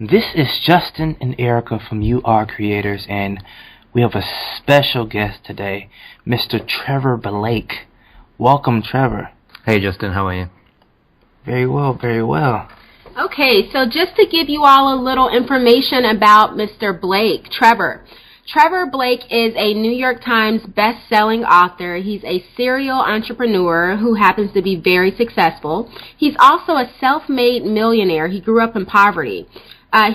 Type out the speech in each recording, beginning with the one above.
This is Justin and Erica from YouAreCreators, and we have a special guest today, Mr. Trevor Blake. Welcome, Trevor. Hey, Justin. How are you? Very well, very well. Okay, so just to give you all a little information about Mr. Blake, Trevor. Trevor Blake is a New York Times best-selling author. He's a serial entrepreneur who happens to be very successful. He's also a self-made millionaire. He grew up in poverty.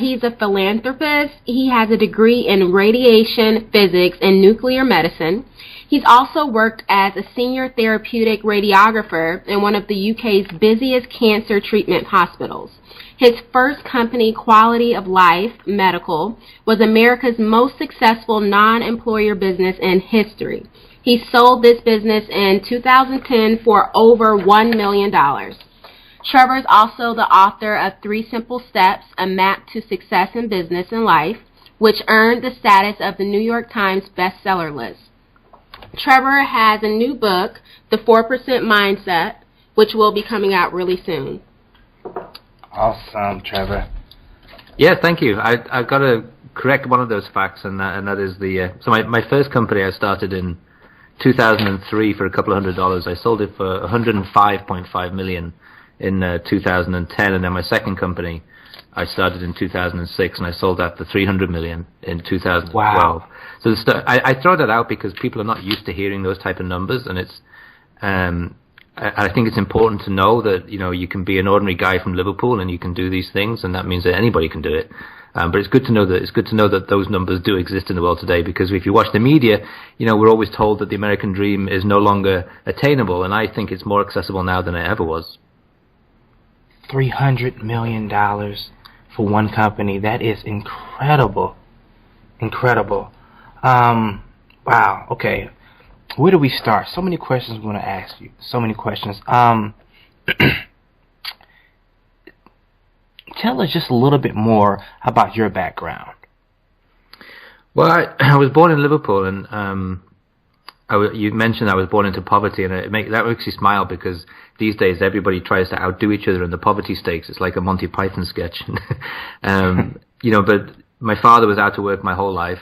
He's a philanthropist. He has a degree in radiation physics and nuclear medicine. He's also worked as a senior therapeutic radiographer in one of the UK's busiest cancer treatment hospitals. His first company, Quality of Life Medical, was America's most successful non-employer business in history. He sold this business in 2010 for over $1 million. Trevor is also the author of 3 Simple Steps, A Map to Success in Business and Life, which earned the status of the New York Times bestseller list. Trevor has a new book, The 4% Mindset, which will be coming out really soon. Awesome, Trevor. Yeah, thank you. I've got to correct one of those facts, and that is so my first company I started in 2003 for a couple of $100. I sold it for $105.5 million in 2010, and then my second company I started in 2006, and I sold that for $300 million in 2012. Wow. So I throw that out because people are not used to hearing those type of numbers, and it's I think it's important to know that you can be an ordinary guy from Liverpool and you can do these things, and that means that anybody can do it. But it's good to know that those numbers do exist in the world today, because if you watch the media, we're always told that the American dream is no longer attainable, and I think it's more accessible now than it ever was. $300 million for one company. That is incredible. Incredible. Wow. Okay. Where do we start? So many questions we want to ask you. So many questions. Tell us just a little bit more about your background. Well, I was born in Liverpool, and you mentioned I was born into poverty, and that makes you smile, because these days everybody tries to outdo each other in the poverty stakes. It's like a Monty Python sketch. But my father was out to work my whole life.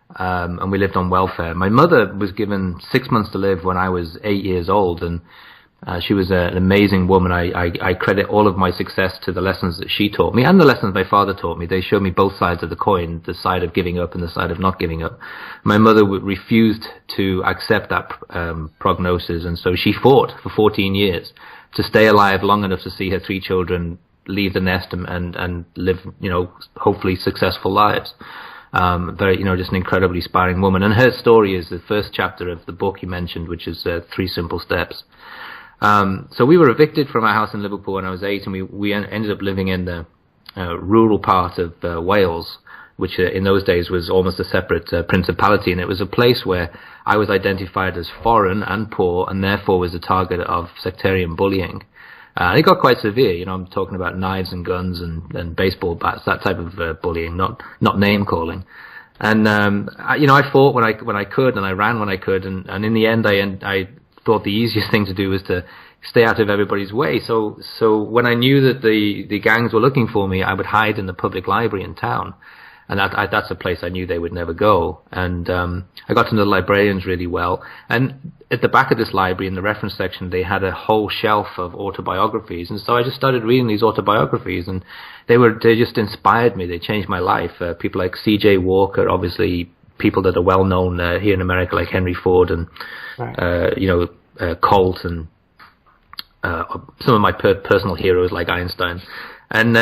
And we lived on welfare. My mother was given 6 months to live when I was 8 years old, and she was an amazing woman. I credit all of my success to the lessons that she taught me and the lessons my father taught me. They showed me both sides of the coin, the side of giving up and the side of not giving up. My mother refused to accept that prognosis, and so she fought for 14 years to stay alive long enough to see her 3 children leave the nest and live, hopefully successful lives. Just an incredibly inspiring woman. And her story is the first chapter of the book you mentioned, which is 3 Simple Steps. So we were evicted from our house in Liverpool when I was 8, and we ended up living in the rural part of Wales, which in those days was almost a separate principality. And it was a place where I was identified as foreign and poor, and therefore was a target of sectarian bullying. And it got quite severe. I'm talking about knives and guns and baseball bats, that type of bullying, not name calling. And I fought when I could, and I ran when I could, and in the end, I thought the easiest thing to do was to stay out of everybody's way. So when I knew that the gangs were looking for me, I would hide in the public library in town, and that's a place I knew they would never go. And I got to know the librarians really well. And at the back of this library, in the reference section, they had a whole shelf of autobiographies. And so I just started reading these autobiographies, and they just inspired me. They changed my life. People like C.J. Walker, obviously people that are well known here in America, like Henry Ford and right. Colt, and some of my personal heroes like Einstein. And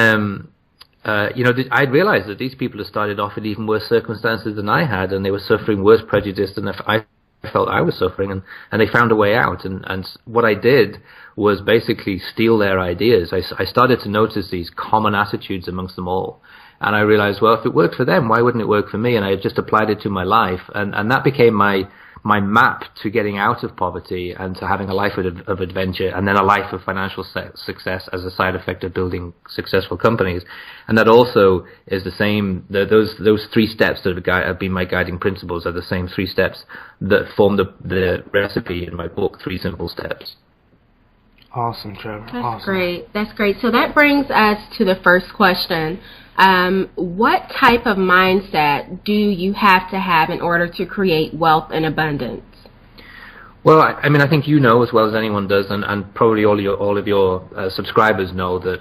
I'd realized that these people had started off in even worse circumstances than I had, and they were suffering worse prejudice than I felt I was suffering, and they found a way out. And what I did was basically steal their ideas. I started to notice these common attitudes amongst them all, and I realized, well, if it worked for them, why wouldn't it work for me? And I just applied it to my life, and that became my map to getting out of poverty and to having a life of adventure, and then a life of financial success as a side effect of building successful companies. And that also is the same, those 3 steps that have been my guiding principles are the same 3 steps that form the recipe in my book, 3 Simple Steps. Awesome, Trevor. That's awesome. great. That's great. So that brings us to the first question. What type of mindset do you have to have in order to create wealth and abundance? Well, I mean, I think you know as well as anyone does, and probably all of your subscribers know that,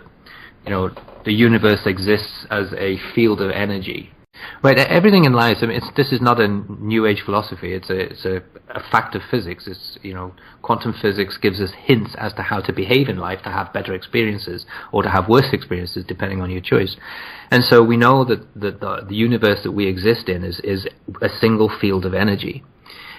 the universe exists as a field of energy. Right, everything in life. I mean, this is not a new age philosophy. It's a fact of physics. It's quantum physics gives us hints as to how to behave in life to have better experiences or to have worse experiences, depending on your choice. And so we know that the universe that we exist in is a single field of energy,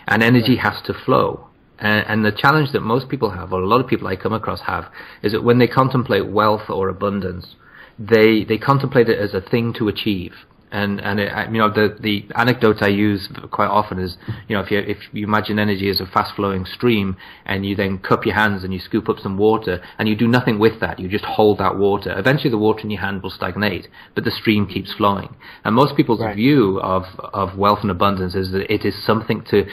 and energy has to flow. And the challenge that most people have, or a lot of people I come across have, is that when they contemplate wealth or abundance, they contemplate it as a thing to achieve. And the anecdote I use quite often is, if you imagine energy as a fast-flowing stream, and you then cup your hands and you scoop up some water, and you do nothing with that, you just hold that water. Eventually the water in your hand will stagnate, but the stream keeps flowing. And most people's view of wealth and abundance is that it is something to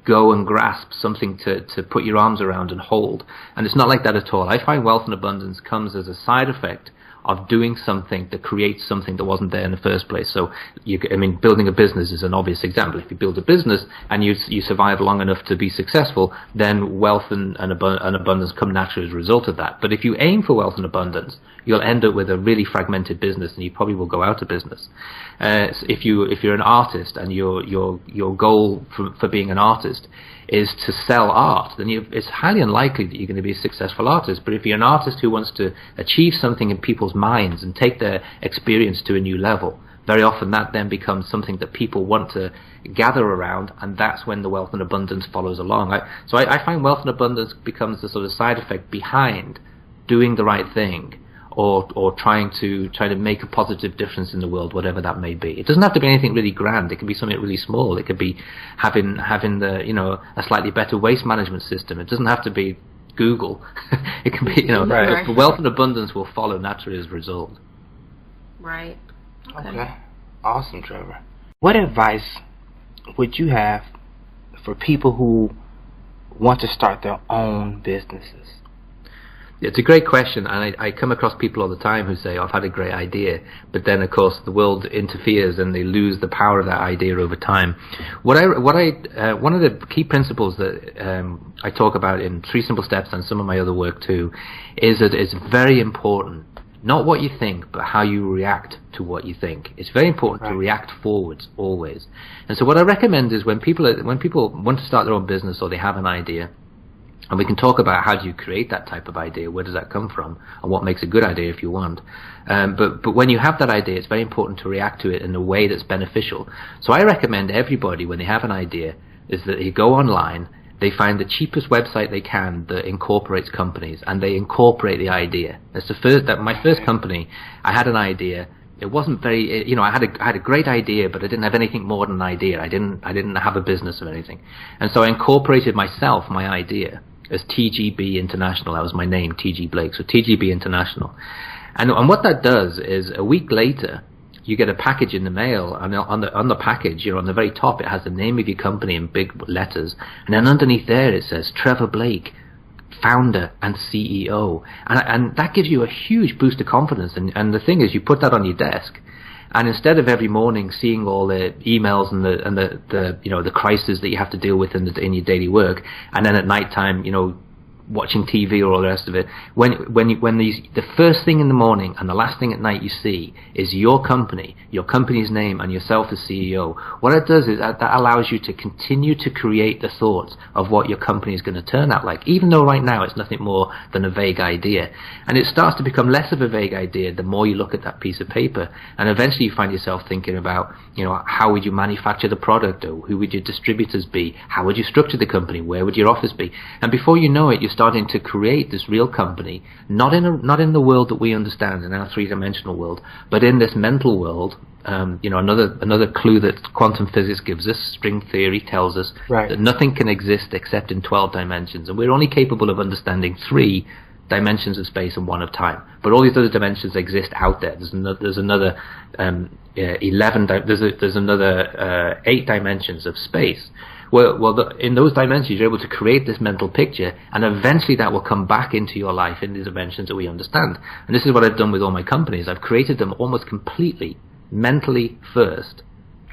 go and grasp, something to put your arms around and hold. And it's not like that at all. I find wealth and abundance comes as a side effect of doing something that creates something that wasn't there in the first place. So, building a business is an obvious example. If you build a business and you survive long enough to be successful, then wealth and abundance come naturally as a result of that. But if you aim for wealth and abundance, you'll end up with a really fragmented business, and you probably will go out of business. If you're an artist and your goal for being an artist is to sell art, then it's highly unlikely that you're going to be a successful artist. But if you're an artist who wants to achieve something in people's minds and take their experience to a new level, very often that then becomes something that people want to gather around, and that's when the wealth and abundance follows along. So I find wealth and abundance becomes the sort of side effect behind doing the right thing, or trying to make a positive difference in the world, whatever that may be. It doesn't have to be anything really grand. It can be something really small. It could be having the a slightly better waste management system. It doesn't have to be Google. It can be the wealth and abundance will follow naturally as a result. Right. Okay. Awesome, Trevor. What advice would you have for people who want to start their own businesses? It's a great question, and I come across people all the time who say, I've had a great idea, but then of course the world interferes and they lose the power of that idea over time. One of the key principles that I talk about in 3 Simple Steps and some of my other work too, is that it's very important, not what you think, but how you react to what you think. It's very important to react forwards always. And so what I recommend is when people want to start their own business or they have an idea, and we can talk about how do you create that type of idea, where does that come from, and what makes a good idea if you want. But when you have that idea, it's very important to react to it in a way that's beneficial. So I recommend everybody, when they have an idea, is that they go online, they find the cheapest website they can that incorporates companies, and they incorporate the idea. That's my first company. I had an idea. It wasn't very, I had a great idea, but I didn't have anything more than an idea. I didn't have a business or anything, and so I incorporated my idea as TGB International. That was my name, TG Blake. So TGB International, and what that does is a week later, you get a package in the mail, and on the package, on the very top, it has the name of your company in big letters, and then underneath there it says Trevor Blake, founder and CEO, and that gives you a huge boost of confidence. And the thing is, you put that on your desk, and instead of every morning seeing all the emails and the crises that you have to deal with in your daily work, and then at night time watching TV or all the rest of it, when the first thing in the morning and the last thing at night you see is your company's name and yourself as CEO, what it does is that allows you to continue to create the thoughts of what your company is going to turn out like, even though right now it's nothing more than a vague idea. And it starts to become less of a vague idea the more you look at that piece of paper, and eventually you find yourself thinking about, how would you manufacture the product, or who would your distributors be, how would you structure the company, where would your office be, and before you know it, you're starting to create this real company, not in the world that we understand in our 3-dimensional world, but in this mental world. Another clue that quantum physics gives us, string theory tells us that nothing can exist except in 12 dimensions, and we're only capable of understanding 3 dimensions of space and 1 of time. But all these other dimensions exist out there. There's another 11. There's another 8 dimensions of space, in those dimensions, you're able to create this mental picture, and eventually that will come back into your life in the dimensions that we understand. And this is what I've done with all my companies. I've created them almost completely mentally first.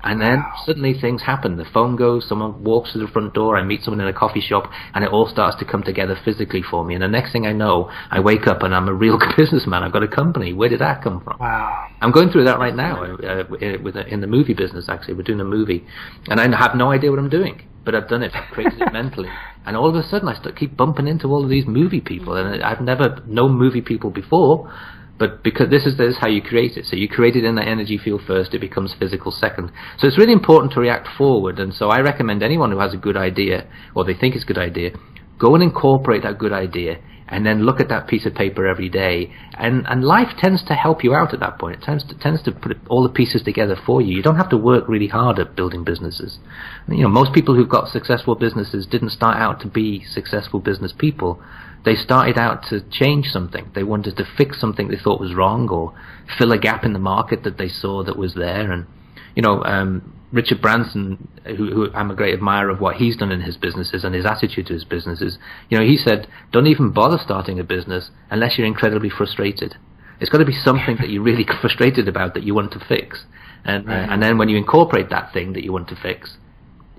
And then suddenly things happen. The phone goes, someone walks through the front door, I meet someone in a coffee shop, and it all starts to come together physically for me. And the next thing I know, I wake up and I'm a real businessman. I've got a company. Where did that come from? Wow. I'm going through that right now in the movie business, actually. We're doing a movie. And I have no idea what I'm doing. But I've done it. I've created it mentally. And all of a sudden, I keep bumping into all of these movie people. And I've never known movie people before. But because this is how you create it. So you create it in the energy field first, it becomes physical second. So it's really important to react forward. And so I recommend anyone who has a good idea, or they think it's a good idea, go and incorporate that good idea, and then look at that piece of paper every day. And life tends to help you out at that point. It tends to put all the pieces together for you. You don't have to work really hard at building businesses. You know, most people who've got successful businesses didn't start out to be successful business people. They started out to change something. They wanted to fix something they thought was wrong, or fill a gap in the market that they saw that was there. And you know, Richard Branson, who I'm a great admirer of what he's done in his businesses and his attitude to his businesses. You know, he said, "Don't even bother starting a business unless you're incredibly frustrated. It's got to be something that you're really frustrated about that you want to fix, and then when you incorporate that thing that you want to fix,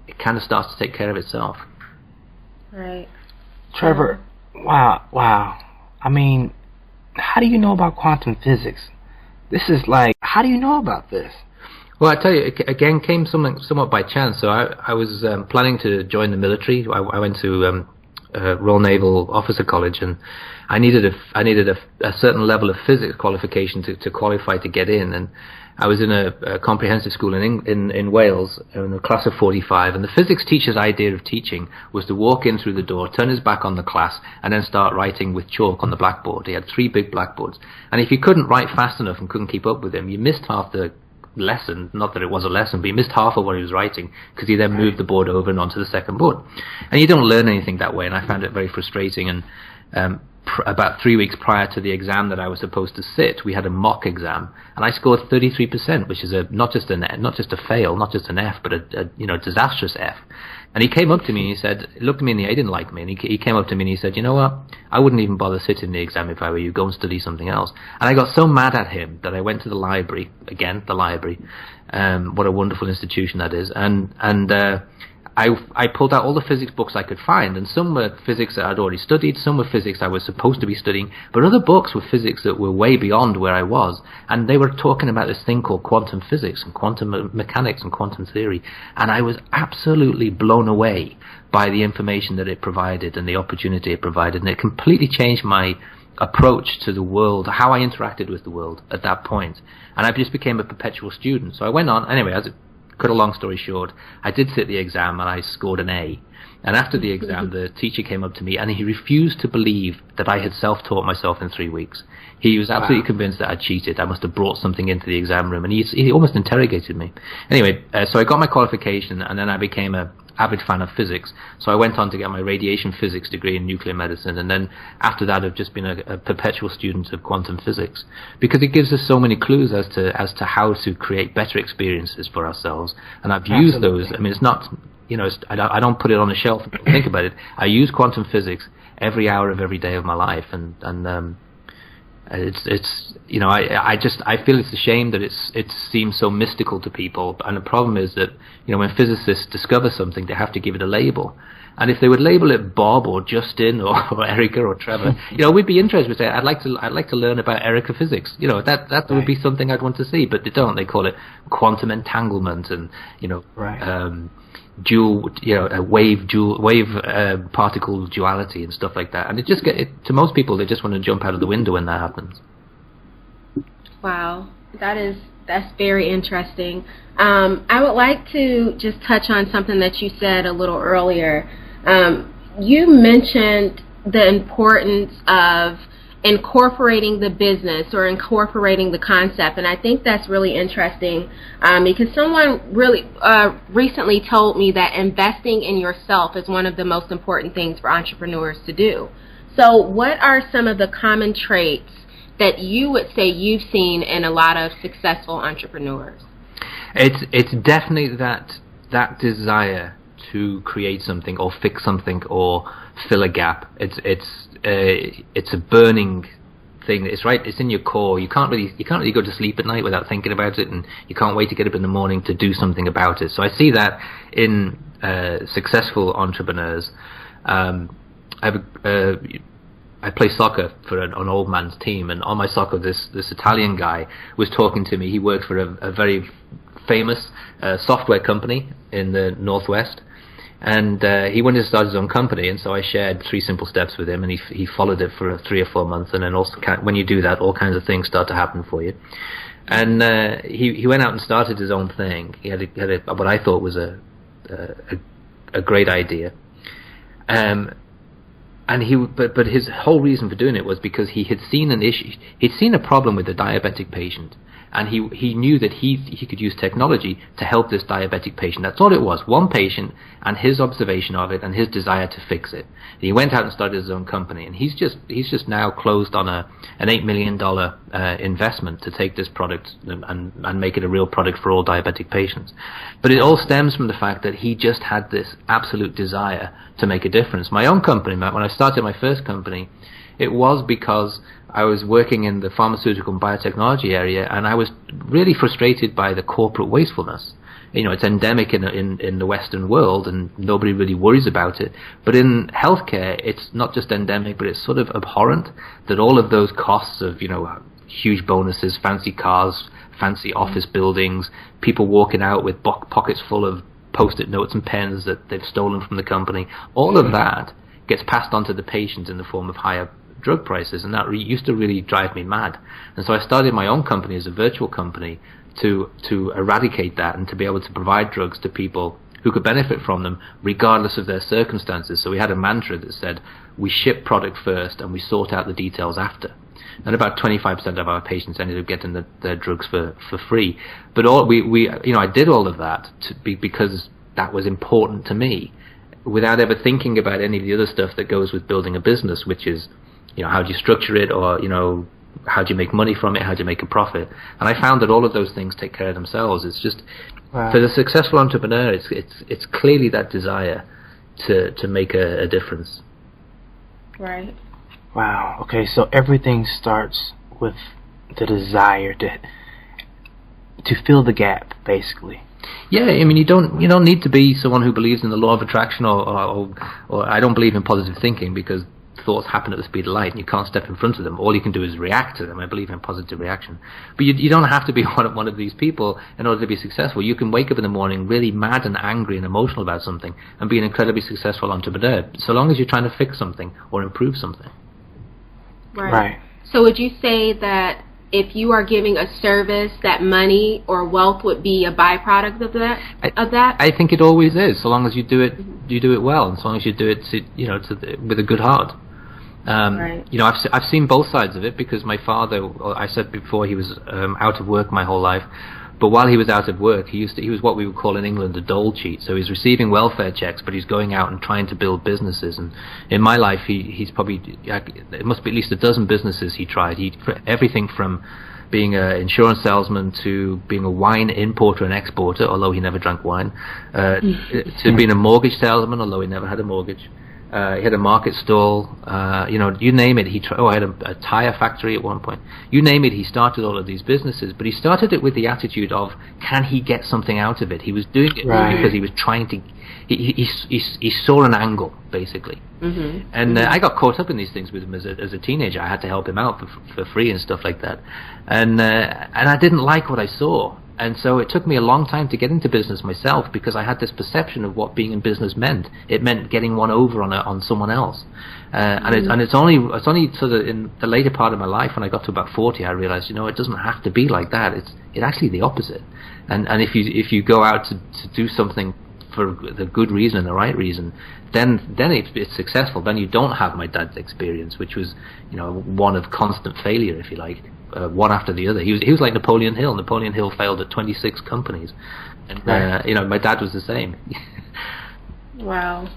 it kind of starts to take care of itself." Right. Trevor. Wow. I mean, how do you know about quantum physics? This is like, how do you know about this? Well, I tell you, it again came somewhat by chance. So I was planning to join the military. I went to Royal Naval Officer College, and I needed a certain level of physics qualification to qualify to get in. And I was in a comprehensive school in Wales, in a class of 45, and the physics teacher's idea of teaching was to walk in through the door, turn his back on the class, and then start writing with chalk on the blackboard. He had 3 big blackboards, and if you couldn't write fast enough and couldn't keep up with him, you missed half the lesson. Not that it was a lesson, but you missed half of what he was writing, because he then moved the board over and onto the second board. And you don't learn anything that way, and I found it very frustrating. And about 3 weeks prior to the exam that I was supposed to sit, we had a mock exam, and I scored 33%, which is not just a fail, not just an F, but a disastrous F. And he came up to me and he looked at me in the eye, he didn't like me, and he came up to me and he said, "You know what? I wouldn't even bother sitting the exam if I were you. Go and study something else." And I got so mad at him that I went to the library, what a wonderful institution that is, and I pulled out all the physics books I could find, and some were physics that I'd already studied, some were physics I was supposed to be studying, but other books were physics that were way beyond where I was, and they were talking about this thing called quantum physics and quantum mechanics and quantum theory, and I was absolutely blown away by the information that it provided and the opportunity it provided, and it completely changed my approach to the world, how I interacted with the world at that point, and I just became a perpetual student. So I went on, anyway, cut a long story short, I did sit the exam and I scored an A. And after the exam, the teacher came up to me and he refused to believe that I had self-taught myself in 3 weeks. He was absolutely convinced that I'd cheated. I must have brought something into the exam room, and he almost interrogated me. Anyway, so I got my qualification, and then I became an avid fan of physics. So I went on to get my radiation physics degree in nuclear medicine, and then after that I've just been a perpetual student of quantum physics, because it gives us so many clues as to how to create better experiences for ourselves. And I've used those. I mean, it's not, I don't put it on a shelf and think about it. I use quantum physics every hour of every day of my life, and it's I feel it's a shame that it seems so mystical to people. And the problem is that when physicists discover something, they have to give it a label. And if they would label it Bob or Justin or Erica or Trevor, we'd be interested. We'd say, I'd like to learn about Erica physics. That would be something I'd want to see. But they don't. They call it quantum entanglement and wave particle duality and stuff like that. And to most people, they just want to jump out of the window when that happens. Wow, that's very interesting. I would like to just touch on something that you said a little earlier. You mentioned the importance of incorporating the business or incorporating the concept, and I think that's really interesting because someone really recently told me that investing in yourself is one of the most important things for entrepreneurs to do. So what are some of the common traits that you would say you've seen in a lot of successful entrepreneurs? It's definitely that desire to create something or fix something or fill a gap. It's a burning thing. It's right. It's in your core. You can't really go to sleep at night without thinking about it, and you can't wait to get up in the morning to do something about it. So I see that in successful entrepreneurs. I play soccer for an old man's team, and on my soccer, this Italian guy was talking to me. He worked for a very famous software company in the Northwest, and he wanted to start his own company. And so I shared 3 simple steps with him, and he followed it for 3 or 4 months. And then also, when you do that, all kinds of things start to happen for you. And he went out and started his own thing. He had what I thought was a great idea. But his whole reason for doing it was because he had seen an issue. He'd seen a problem with a diabetic patient, and he knew that he could use technology to help this diabetic patient. That's all it was, one patient and his observation of it and his desire to fix it. And he went out and started his own company, and he's just now closed on an $8 million investment to take this product and make it a real product for all diabetic patients. But it all stems from the fact that he just had this absolute desire to make a difference. My own company, when I started my first company, it was because I was working in the pharmaceutical and biotechnology area, and I was really frustrated by the corporate wastefulness. You know, it's endemic in the Western world, and nobody really worries about it. But in healthcare, it's not just endemic, but it's sort of abhorrent that all of those costs of, huge bonuses, fancy cars, fancy office buildings, people walking out with pockets full of Post-it notes and pens that they've stolen from the company, all of that gets passed on to the patient in the form of higher drug prices, and that used to really drive me mad. And so I started my own company as a virtual company to eradicate that and to be able to provide drugs to people who could benefit from them regardless of their circumstances. So we had a mantra that said, we ship product first and we sort out the details after. And about 25% of our patients ended up getting their drugs for free. But I did all of that because that was important to me, without ever thinking about any of the other stuff that goes with building a business, which is, how do you structure it, or, how do you make money from it, how do you make a profit? And I found that all of those things take care of themselves. It's just, wow. For the successful entrepreneur, it's clearly that desire to make a difference. Right. Wow. Okay, so everything starts with the desire to fill the gap, basically. Yeah, I mean, you don't need to be someone who believes in the law of attraction, or I don't believe in positive thinking, because thoughts happen at the speed of light and you can't step in front of them. All you can do is react to them. I believe in positive reaction. But you don't have to be one of these people in order to be successful. You can wake up in the morning really mad and angry and emotional about something and be an incredibly successful entrepreneur, so long as you're trying to fix something or improve something. Right. So would you say that if you are giving a service, that money or wealth would be a byproduct of that? I think it always is, so long as you do it well, and so long as you do it with a good heart. Right. I've seen both sides of it, because my father, I said before, he was out of work my whole life. But while he was out of work, he was what we would call in England a dole cheat. So he's receiving welfare checks, but he's going out and trying to build businesses. And in my life, he's probably, it must be at least a dozen businesses he tried. Everything from being an insurance salesman to being a wine importer and exporter, although he never drank wine, to being a mortgage salesman, although he never had a mortgage. He had a market stall, you name it. I had a tire factory at one point. You name it, he started all of these businesses, but he started it with the attitude of, can he get something out of it? He was doing it because he was trying to, he saw an angle, basically. Mm-hmm. And I got caught up in these things with him as a teenager. I had to help him out for free and stuff like that. And I didn't like what I saw. And so it took me a long time to get into business myself, because I had this perception of what being in business meant. It meant getting one over on someone else. And it's only sort of in the later part of my life, when I got to about 40, I realized, it doesn't have to be like that. It's actually the opposite. And if you go out to do something for the good reason and the right reason, then it's successful. Then you don't have my dad's experience, which was, one of constant failure, if you like. One after the other. He was like Napoleon Hill. Napoleon Hill failed at 26 companies, and my dad was the same. Wow.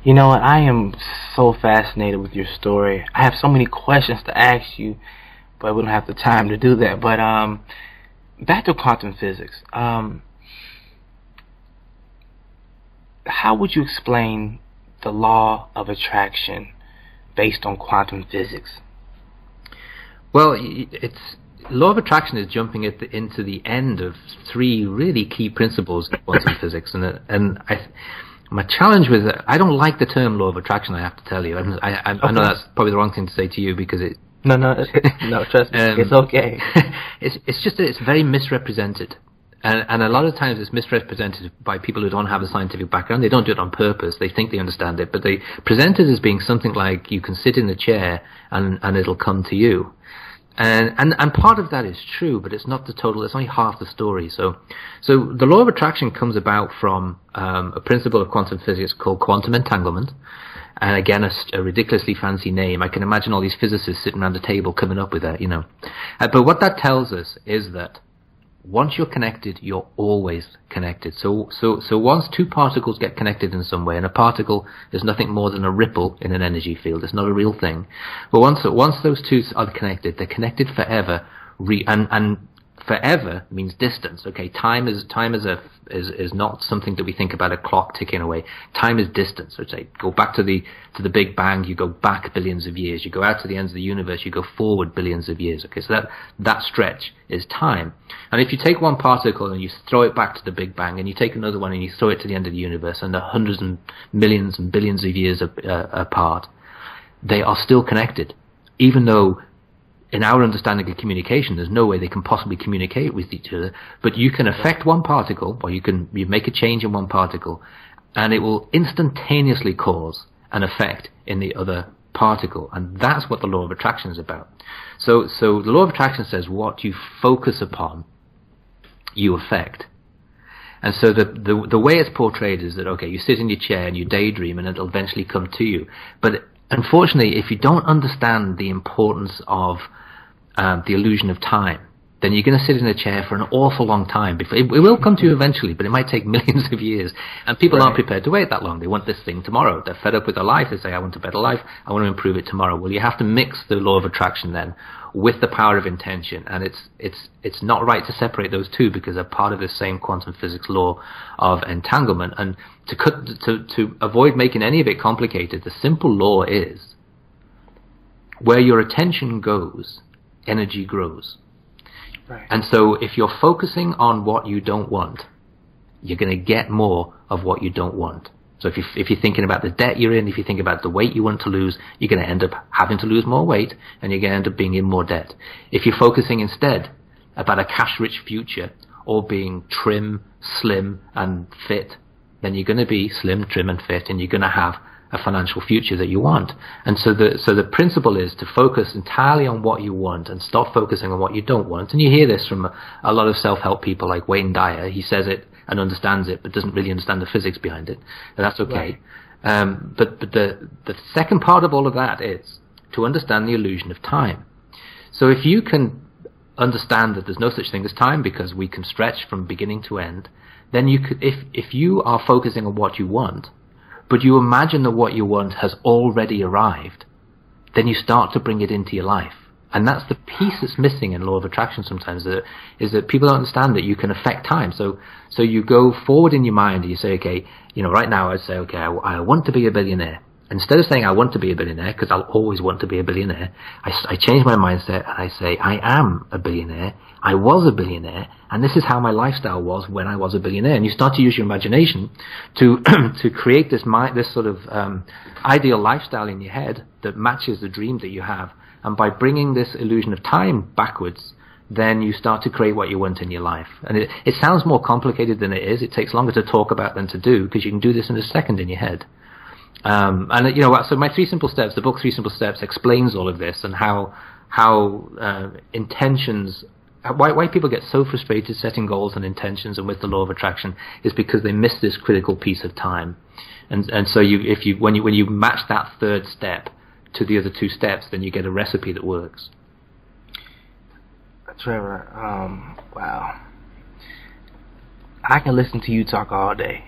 You know what? I am so fascinated with your story. I have so many questions to ask you, but we don't have the time to do that. But back to quantum physics. how would you explain the law of attraction based on quantum physics? Well, it's law of attraction is jumping into the end of three really key principles of quantum physics, my challenge with it, I don't like the term law of attraction. I have to tell you, I know that's probably the wrong thing to say to you because it. No, trust me, it's okay. It's just that it's very misrepresented. And a lot of times it's misrepresented by people who don't have a scientific background. They don't do it on purpose. They think they understand it, but they present it as being something like you can sit in a chair and it'll come to you. And part of that is true, but it's not the total. It's only half the story. So the law of attraction comes about from a principle of quantum physics called quantum entanglement. And again, a ridiculously fancy name. I can imagine all these physicists sitting around a table coming up with that, But what that tells us is that once you're connected, you're always connected. So once two particles get connected in some way, and a particle is nothing more than a ripple in an energy field, it's not a real thing. But once those two are connected, they're connected forever. And forever means distance. Okay, time is not something that we think about a clock ticking away. Time is distance. So say go back to the Big Bang, you go back billions of years. You go out to the ends of the universe, you go forward billions of years. Okay, so that stretch is time. And if you take one particle and you throw it back to the Big Bang, and you take another one and you throw it to the end of the universe, and they're hundreds and millions and billions of years apart, they are still connected, even though in our understanding of communication, there's no way they can possibly communicate with each other. But you can affect one particle, or you make a change in one particle, and it will instantaneously cause an effect in the other particle. And that's what the law of attraction is about. So the law of attraction says what you focus upon, you affect. And so the way it's portrayed is that, okay, you sit in your chair and you daydream and it'll eventually come to you. But unfortunately, if you don't understand the importance of the illusion of time, then you're going to sit in a chair for an awful long time. It will come to you eventually, but it might take millions of years. And people aren't prepared to wait that long. They want this thing tomorrow. They're fed up with their life. They say, I want a better life. I want to improve it tomorrow. Well, you have to mix the law of attraction then with the power of intention. And it's not right to separate those two because they're part of the same quantum physics law of entanglement. And to avoid making any of it complicated, the simple law is where your attention goes, energy grows. Right. And so if you're focusing on what you don't want, you're going to get more of what you don't want. So if you're thinking about the debt you're in, if you think about the weight you want to lose, you're going to end up having to lose more weight, and you're going to end up being in more debt. If you're focusing instead about a cash-rich future or being trim, slim, and fit, then you're going to be slim, trim, and fit, and you're going to have a financial future that you want. And so the principle is to focus entirely on what you want and stop focusing on what you don't want. And you hear this from a lot of self-help people like Wayne Dyer. He says it and understands it, but doesn't really understand the physics behind it. And that's okay. Right. But the second part of all of that is to understand the illusion of time. So if you can understand that there's no such thing as time because we can stretch from beginning to end, then you could, if you are focusing on what you want, but you imagine that what you want has already arrived, then you start to bring it into your life. And that's the piece that's missing in law of attraction sometimes, is that people don't understand that you can affect time. So you go forward in your mind and you say, okay, right now I'd say, okay, I want to be a billionaire. Instead of saying I want to be a billionaire, because I'll always want to be a billionaire, I change my mindset and I say I am a billionaire, I was a billionaire, and this is how my lifestyle was when I was a billionaire. And you start to use your imagination to create this sort of ideal lifestyle in your head that matches the dream that you have. And by bringing this illusion of time backwards, then you start to create what you want in your life. And it sounds more complicated than it is. It takes longer to talk about than to do, because you can do this in a second in your head. So my 3 simple steps, the book 3 Simple Steps, explains all of this and how intentions, why people get so frustrated setting goals and intentions and with the law of attraction is because they miss this critical piece of time. And so when you match that third step to the other 2 steps, then you get a recipe that works. Trevor, wow. I can listen to you talk all day.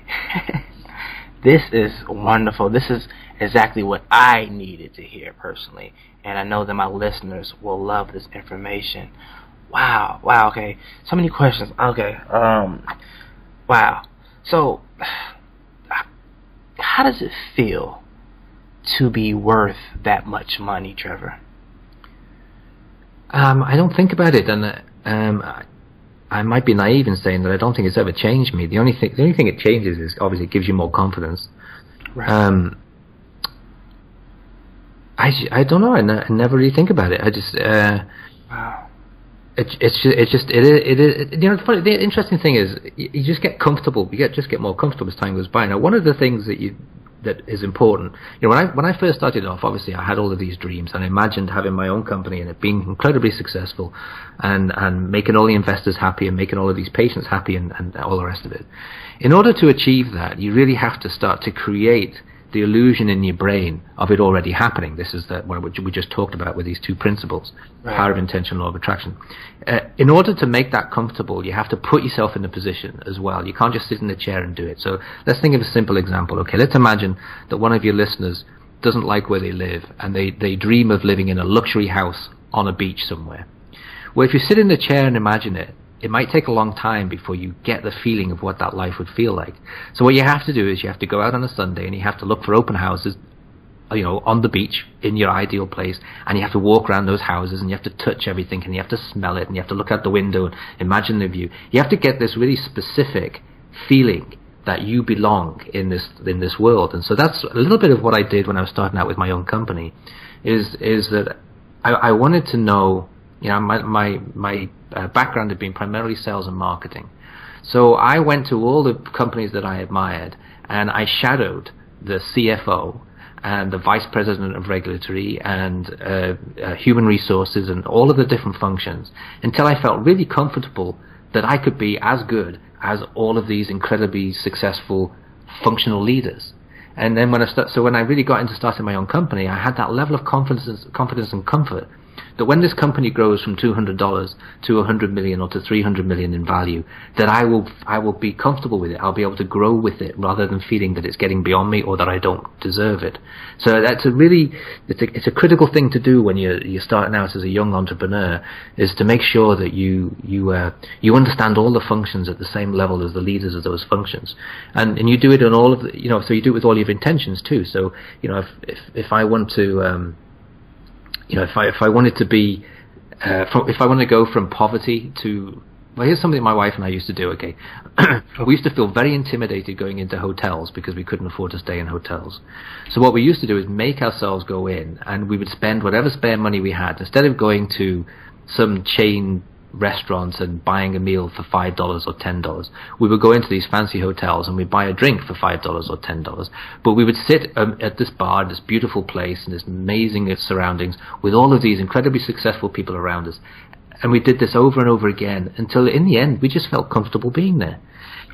This is wonderful. This is exactly what I needed to hear personally, and I know that my listeners will love this information. Wow, okay. So many questions. Okay, wow. So, how does it feel to be worth that much money, Trevor? I don't think about it, and I might be naive in saying that I don't think it's ever changed me. The only thing it changes is obviously it gives you more confidence. Right. I don't know. I never really think about it. I just Wow. It's just you know, it's funny. The interesting thing is you just get comfortable. You just get more comfortable as time goes by. Now, one of the things that is important, you know, when I first started off, obviously I had all of these dreams, and I imagined having my own company and it being incredibly successful, and making all the investors happy and making all of these patients happy and all the rest of it. In order to achieve that, you really have to start to create the illusion in your brain of it already happening. This is what we just talked about with these two principles, right. Power of intention, law of attraction. In order to make that comfortable, you have to put yourself in a position as well. You can't just sit in the chair and do it. So let's think of a simple example. Okay, let's imagine that one of your listeners doesn't like where they live, and they dream of living in a luxury house on a beach somewhere. Well, if you sit in the chair and imagine it, it might take a long time before you get the feeling of what that life would feel like. So what you have to do is you have to go out on a Sunday and you have to look for open houses, you know, on the beach in your ideal place, and you have to walk around those houses and you have to touch everything and you have to smell it and you have to look out the window and imagine the view. You have to get this really specific feeling that you belong in this world. And so that's a little bit of what I did when I was starting out with my own company, is that I wanted to know, you know, my background had been primarily sales and marketing. So I went to all the companies that I admired, and I shadowed the CFO and the vice president of regulatory and human resources and all of the different functions until I felt really comfortable that I could be as good as all of these incredibly successful functional leaders. And then when I really got into starting my own company, I had that level of confidence and comfort that when this company grows from $200 to $100 million or to $300 million in value, that I will be comfortable with it. I'll be able to grow with it rather than feeling that it's getting beyond me or that I don't deserve it. So that's it's a critical thing to do when you're starting out as a young entrepreneur, is to make sure that you understand all the functions at the same level as the leaders of those functions, and you do it on all of the, you know, so you do it with all your intentions too. So, you know, if I want to you know, if I wanted to be, if I want to go from poverty to, well, here's something my wife and I used to do. Okay, we used to feel very intimidated going into hotels because we couldn't afford to stay in hotels. So what we used to do is make ourselves go in, and we would spend whatever spare money we had. Instead of going to some chain restaurants and buying a meal for $5 or $10, we would go into these fancy hotels and we'd buy a drink for $5 or $10, but we would sit at this bar in this beautiful place in this amazing surroundings with all of these incredibly successful people around us, and we did this over and over again until in the end we just felt comfortable being there.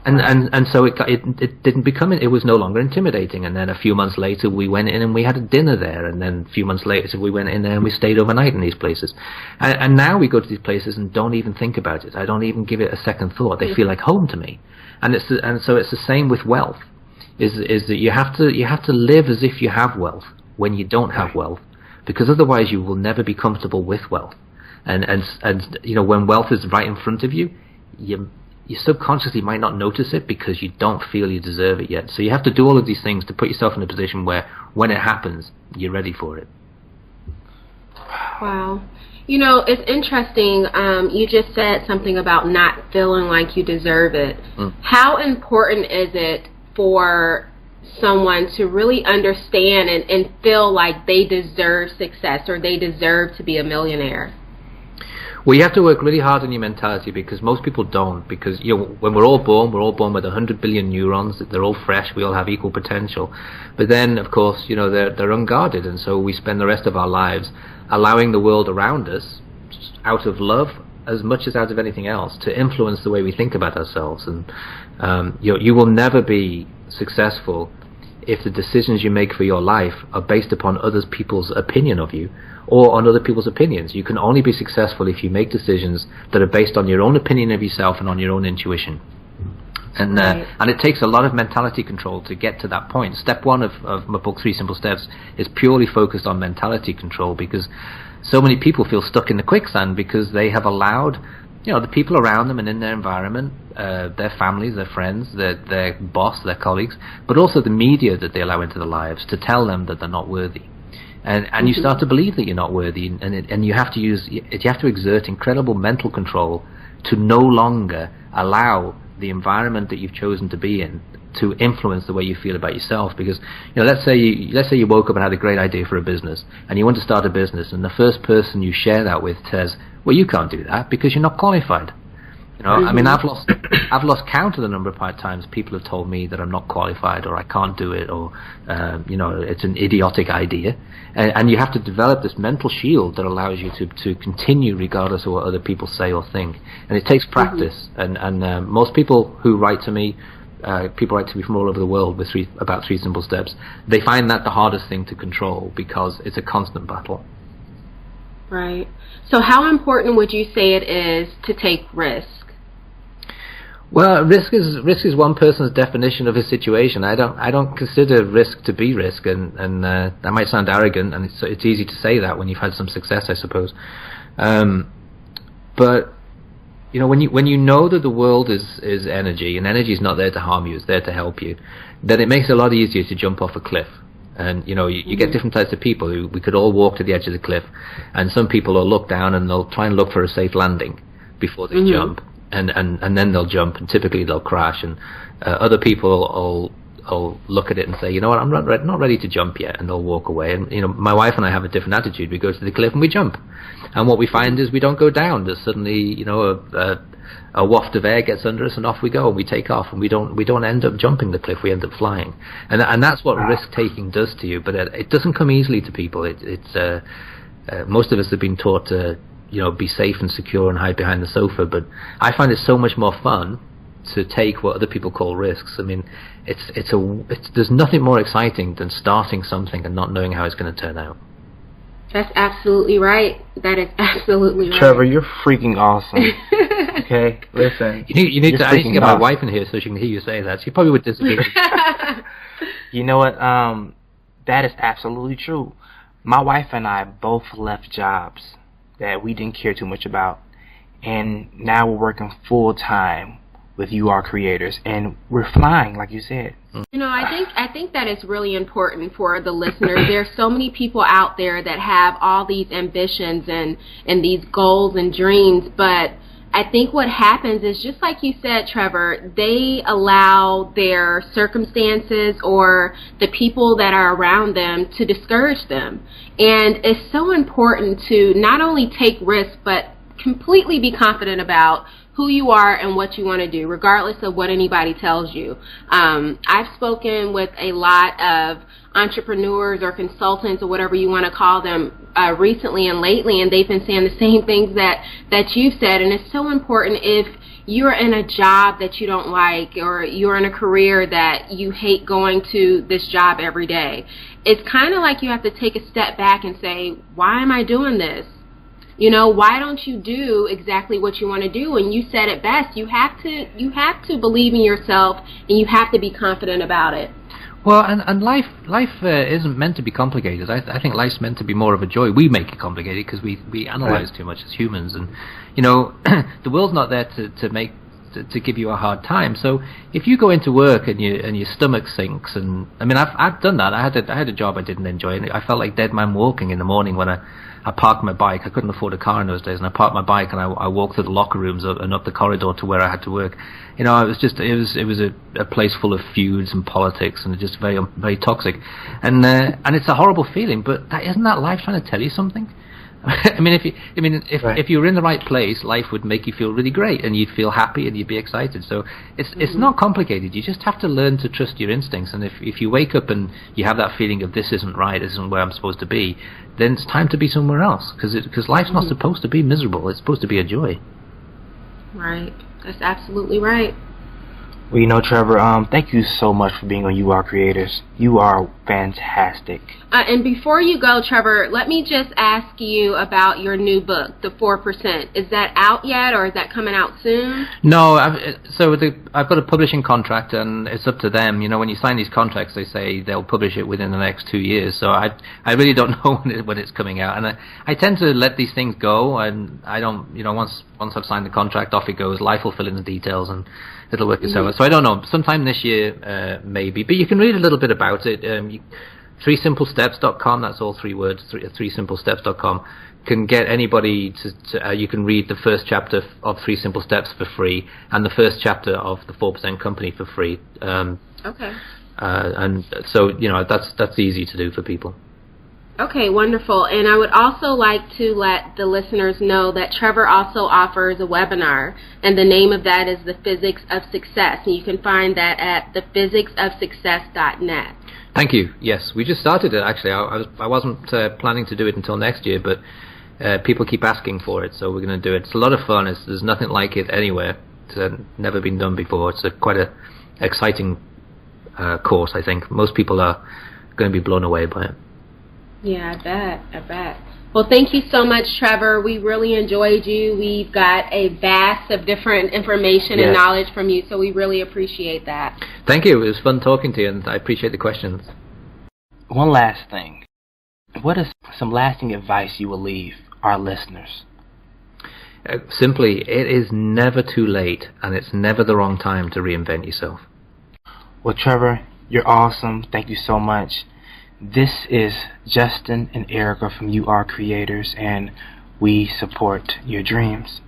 And so it didn't become, it was no longer intimidating. And then a few months later we went in and we had a dinner there, and then a few months later we went in there and we stayed overnight in these places. And now we go to these places and don't even think about it. I don't even give it a second thought. They feel like home to me. And so it's the same with wealth. Is that you have to live as if you have wealth when you don't have wealth, because otherwise you will never be comfortable with wealth. And you know, when wealth is right in front of you, you subconsciously might not notice it because you don't feel you deserve it yet. So you have to do all of these things to put yourself in a position where when it happens, you're ready for it. Wow. You know, it's interesting. You just said something about not feeling like you deserve it. How important is it for someone to really understand and feel like they deserve success or they deserve to be a millionaire? Well, you have to work really hard on your mentality, because most people don't. Because, you know, when we're all born with 100 billion neurons. They're all fresh. We all have equal potential. But then, of course, you know, they're unguarded, and so we spend the rest of our lives allowing the world around us, out of love as much as out of anything else, to influence the way we think about ourselves. And you will never be successful if the decisions you make for your life are based upon other people's opinion of you or on other people's opinions. You can only be successful if you make decisions that are based on your own opinion of yourself and on your own intuition. And it takes a lot of mentality control to get to that point. Step one of my book, 3 Simple Steps, is purely focused on mentality control, because so many people feel stuck in the quicksand because they have allowed the people around them and in their environment, their families, their friends, their boss, their colleagues, but also the media that they allow into their lives to tell them that they're not worthy. And you start to believe that you're not worthy, and you have to exert incredible mental control to no longer allow the environment that you've chosen to be in to influence the way you feel about yourself. Because let's say you woke up and had a great idea for a business, and you want to start a business, and the first person you share that with says, "Well, you can't do that because you're not qualified." I mean, I've lost count of the number of times people have told me that I'm not qualified, or I can't do it, or it's an idiotic idea, and you have to develop this mental shield that allows you to continue regardless of what other people say or think, and it takes practice. And most people who write to me, people write to me from all over the world with about 3 simple steps. They find that the hardest thing to control because it's a constant battle. Right. So, how important would you say it is to take risk? Well, risk is one person's definition of a situation. I don't consider risk to be risk, and that might sound arrogant, and it's easy to say that when you've had some success, I suppose. But when you know that the world is energy, and energy is not there to harm you, it's there to help you, then it makes it a lot easier to jump off a cliff. And you get different types of people who we could all walk to the edge of the cliff, and some people will look down and they'll try and look for a safe landing before they jump. And then they'll jump, and typically they'll crash. And other people will look at it and say, you know what, I'm not ready to jump yet, and they'll walk away. And my wife and I have a different attitude. We go to the cliff and we jump, and what we find is we don't go down. There's suddenly a waft of air gets under us, and off we go, and we take off, and we don't end up jumping the cliff. We end up flying, and that's what risk taking does to you. But it doesn't come easily to people. It's most of us have been taught to be safe and secure and hide behind the sofa, but I find it so much more fun to take what other people call risks. I mean, there's nothing more exciting than starting something and not knowing how it's going to turn out. That's absolutely right. That is absolutely right. Trevor, you're freaking awesome. Okay, listen. You need to. I need to get my wife in here so she can hear you say that. She probably would disagree. You know what? That is absolutely true. My wife and I both left jobs that we didn't care too much about, and now we're working full time with YouAreCreators, and we're flying, like you said. I think that is really important for the listeners. There's so many people out there that have all these ambitions and these goals and dreams, but I think what happens is, just like you said, Trevor, they allow their circumstances or the people that are around them to discourage them. And it's so important to not only take risks, but completely be confident about who you are and what you want to do, regardless of what anybody tells you. I've spoken with a lot of entrepreneurs or consultants or whatever you want to call them recently and lately, and they've been saying the same things that you've said. And it's so important, if you're in a job that you don't like, or you're in a career that you hate going to this job every day, it's kind of like you have to take a step back and say, why am I doing this? Why don't you do exactly what you want to do? And you said it best. You have to believe in yourself, and you have to be confident about it. Well, and life isn't meant to be complicated. I think life's meant to be more of a joy. We make it complicated because we analyze too much as humans, and the world's not there to give you a hard time. So if you go into work and your stomach sinks, and I mean, I've done that. I had a job I didn't enjoy, and I felt like dead man walking in the morning when I parked my bike. I couldn't afford a car in those days, and I parked my bike and I walked through the locker rooms and up the corridor to where I had to work. It was a place full of feuds and politics, and just very very toxic, and it's a horrible feeling. But isn't that life trying to tell you something? I mean, if you were in the right place, life would make you feel really great, and you'd feel happy, and you'd be excited. So it's not complicated. You just have to learn to trust your instincts. And if you wake up and you have that feeling of this isn't right, this isn't where I'm supposed to be, then it's time to be somewhere else. Because life's not supposed to be miserable. It's supposed to be a joy. Right. That's absolutely right. Well, Trevor, thank you so much for being on You Are Creators. You are fantastic. And before you go, Trevor, let me just ask you about your new book, The 4%. Is that out yet, or is that coming out soon? No, I've got a publishing contract, and it's up to them. When you sign these contracts, they say they'll publish it within the next 2 years. So I really don't know when it's coming out, and I tend to let these things go, and I don't, once I've signed the contract, off it goes. Life will fill in the details, and it'll work itself out. So I don't know. Sometime this year, maybe. But you can read a little bit about it. 3simplesteps.com, that's all 3 words, 3simplesteps.com, can get anybody to you can read the first chapter of 3 Simple Steps for free, and the first chapter of the 4% Company for free. Okay. And so, that's easy to do for people. Okay, wonderful. And I would also like to let the listeners know that Trevor also offers a webinar, and the name of that is The Physics of Success, and you can find that at thephysicsofsuccess.net. Thank you. Yes, we just started it, actually. I wasn't planning to do it until next year, but people keep asking for it, so we're going to do it. It's a lot of fun. There's nothing like it anywhere. It's never been done before. It's quite a exciting course, I think. Most people are going to be blown away by it. Yeah, I bet. Well, thank you so much, Trevor. We really enjoyed you. We've got a vast of different information and knowledge from you, so we really appreciate that. Thank you. It was fun talking to you, and I appreciate the questions. One last thing. What is some lasting advice you will leave our listeners? Simply, it is never too late, and it's never the wrong time to reinvent yourself. Well, Trevor, you're awesome. Thank you so much. This is Justin and Erica from You Are Creators, and we support your dreams.